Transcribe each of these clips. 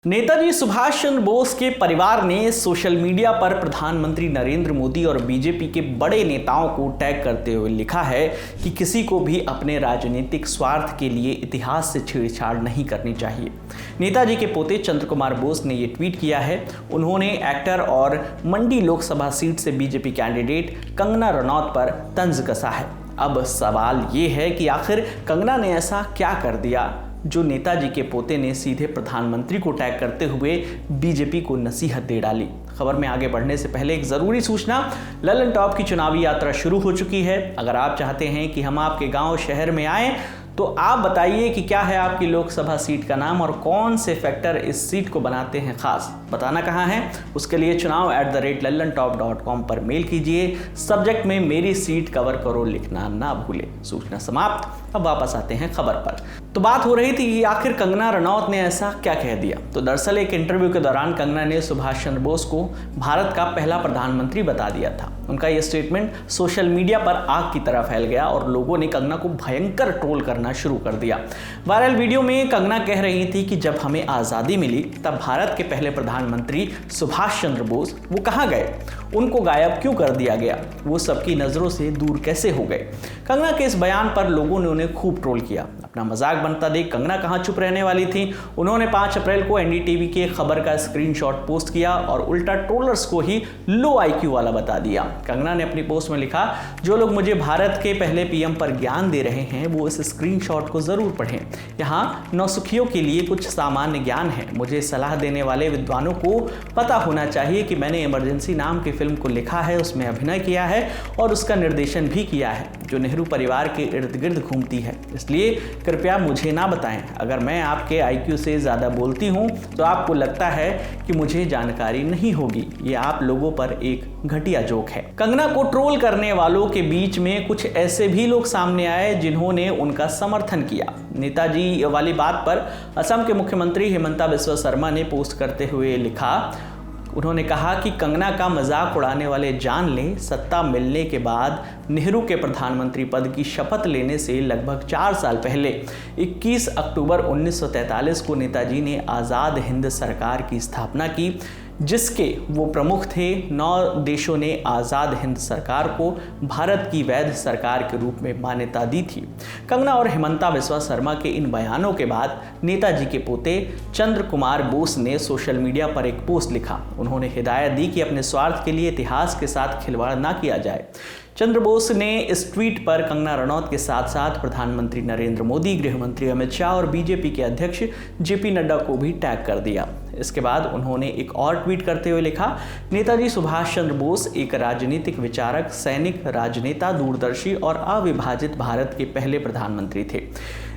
नेताजी सुभाष चंद्र बोस के परिवार ने सोशल मीडिया पर प्रधानमंत्री नरेंद्र मोदी और बीजेपी के बड़े नेताओं को टैग करते हुए लिखा है कि किसी को भी अपने राजनीतिक स्वार्थ के लिए इतिहास से छेड़छाड़ नहीं करनी चाहिए। नेताजी के पोते चंद्र कुमार बोस ने ये ट्वीट किया है। उन्होंने एक्टर और मंडी लोकसभा सीट से बीजेपी कैंडिडेट कंगना रनौत पर तंज कसा है। अब सवाल ये है कि आखिर कंगना ने ऐसा क्या कर दिया जो नेताजी के पोते ने सीधे प्रधानमंत्री को टैग करते हुए बीजेपी को नसीहत दे डाली। खबर में आगे बढ़ने से पहले एक ज़रूरी सूचना, ललन टॉप की चुनावी यात्रा शुरू हो चुकी है। अगर आप चाहते हैं कि हम आपके गांव शहर में आएँ तो आप बताइए कि क्या है आपकी लोकसभा सीट का नाम और कौन से फैक्टर इस सीट को बनाते हैं खास। बताना कहाँ है, उसके लिए chunav@lalontop.com पर मेल कीजिए। सब्जेक्ट में मेरी सीट कवर करो लिखना ना भूले। सूचना समाप्त। अब वापस आते हैं खबर पर। तो बात हो रही थी कि आखिर कंगना रनौत ने ऐसा क्या कह दिया। तो दरअसल एक इंटरव्यू के दौरान कंगना ने सुभाष चंद्र बोस को भारत का पहला प्रधानमंत्री बता दिया था। उनका यह स्टेटमेंट सोशल मीडिया पर आग की तरह फैल गया और लोगों ने कंगना को भयंकर ट्रोल करना शुरू कर दिया। वायरल वीडियो में कंगना कह रही थी कि जब हमें आज़ादी मिली तब भारत के पहले प्रधानमंत्री सुभाष चंद्र बोस वो कहाँ गए, उनको गायब क्यों कर दिया गया, वो सबकी नज़रों से दूर कैसे हो गए। कंगना के इस बयान पर लोगों ने उन्हें खूब ट्रोल किया। अपना मजाक बनता देख कंगना कहाँ चुप रहने वाली थी। उन्होंने 5 अप्रैल को एनडीटीवी की खबर का स्क्रीनशॉट पोस्ट किया और उल्टा ट्रोलर्स को ही लो आईक्यू वाला बता दिया। कंगना ने अपनी पोस्ट में लिखा, जो लोग मुझे भारत के पहले पीएम पर ज्ञान दे रहे हैं वो इस स्क्रीनशॉट को जरूर पढ़ें। यहाँ नौसुखियों के लिए कुछ सामान्य ज्ञान है। मुझे सलाह देने वाले विद्वानों को पता होना चाहिए कि मैंने इमरजेंसी नाम की फिल्म को लिखा है, उसमें अभिनय किया है और उसका निर्देशन भी किया है, जो नेहरू परिवार के इर्द गिर्द घूमती है। इसलिए कृपया मुझे ना बताएं। अगर मैं आपके आईक्यू से ज़्यादा बोलती हूं तो आपको लगता है कि मुझे जानकारी नहीं होगी। ये आप लोगों पर एक घटिया जोक है। कंगना को ट्रोल करने वालों के बीच में कुछ ऐसे भी लोग सामने आए जिन्होंने उनका समर्थन किया। नेताजी वाली बात पर असम के मुख्यमंत्री हिमंता बिस्वा शर्मा ने पोस्ट करते हुए लिखा, उन्होंने कहा कि कंगना का मजाक उड़ाने वाले जान लें, सत्ता मिलने के बाद नेहरू के प्रधानमंत्री पद की शपथ लेने से लगभग 4 साल पहले 21 अक्टूबर 1943 को नेताजी ने आज़ाद हिंद सरकार की स्थापना की, जिसके वो प्रमुख थे। 9 देशों ने आज़ाद हिंद सरकार को भारत की वैध सरकार के रूप में मान्यता दी थी। कंगना और हिमंता बिस्वा शर्मा के इन बयानों के बाद नेताजी के पोते चंद्र कुमार बोस ने सोशल मीडिया पर एक पोस्ट लिखा। उन्होंने हिदायत दी कि अपने स्वार्थ के लिए इतिहास के साथ खिलवाड़ ना किया जाए। चंद्र बोस ने इस ट्वीट पर कंगना रनौत के साथ साथ प्रधानमंत्री नरेंद्र मोदी, गृह मंत्री अमित शाह और बीजेपी के अध्यक्ष जेपी नड्डा को भी टैग कर दिया। इसके बाद उन्होंने एक और ट्वीट करते हुए लिखा, नेताजी सुभाष चंद्र बोस एक राजनीतिक विचारक, सैनिक, राजनेता, दूरदर्शी और अविभाजित भारत के पहले प्रधानमंत्री थे।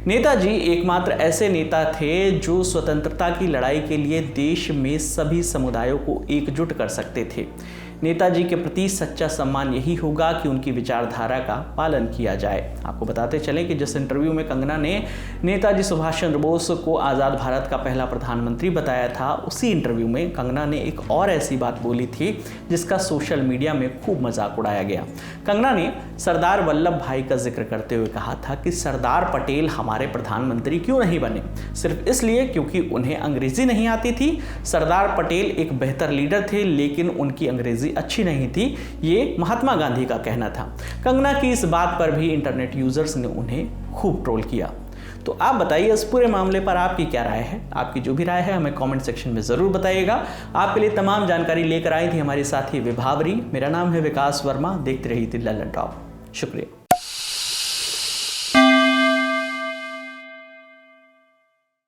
नेताजी एकमात्र ऐसे नेता थे जो स्वतंत्रता की लड़ाई के लिए देश में सभी समुदायों को एकजुट कर सकते थे। नेताजी के प्रति सच्चा सम्मान यही होगा कि उनकी विचारधारा का पालन किया जाए। आपको बताते चलें कि जिस इंटरव्यू में कंगना ने नेताजी सुभाष चंद्र बोस को आज़ाद भारत का पहला प्रधानमंत्री बताया था, उसी इंटरव्यू में कंगना ने एक और ऐसी बात बोली थी जिसका सोशल मीडिया में खूब मजाक उड़ाया गया। कंगना ने सरदार वल्लभ भाई का जिक्र करते हुए कहा था कि सरदार पटेल हमारे प्रधानमंत्री क्यों नहीं बने, सिर्फ इसलिए क्योंकि उन्हें अंग्रेजी नहीं आती थी। सरदार पटेल एक बेहतर लीडर थे लेकिन उनकी अंग्रेजी अच्छी नहीं थी, ये महात्मा गांधी का कहना था। कंगना की इस बात पर भी इंटरनेट यूजर्स ने उन्हें खूब ट्रोल किया। तो आप बताइए इस पूरे मामले पर आपकी क्या राय है। आपकी जो भी राय है हमें कमेंट सेक्शन में ज़रूर बताइएगा। आपके लिए तमाम जानकारी लेकर आई थी हमारे साथी विभावरी। मेरा नाम है विकास वर्मा। देखते रहिए ललन टॉप। शुक्रिया।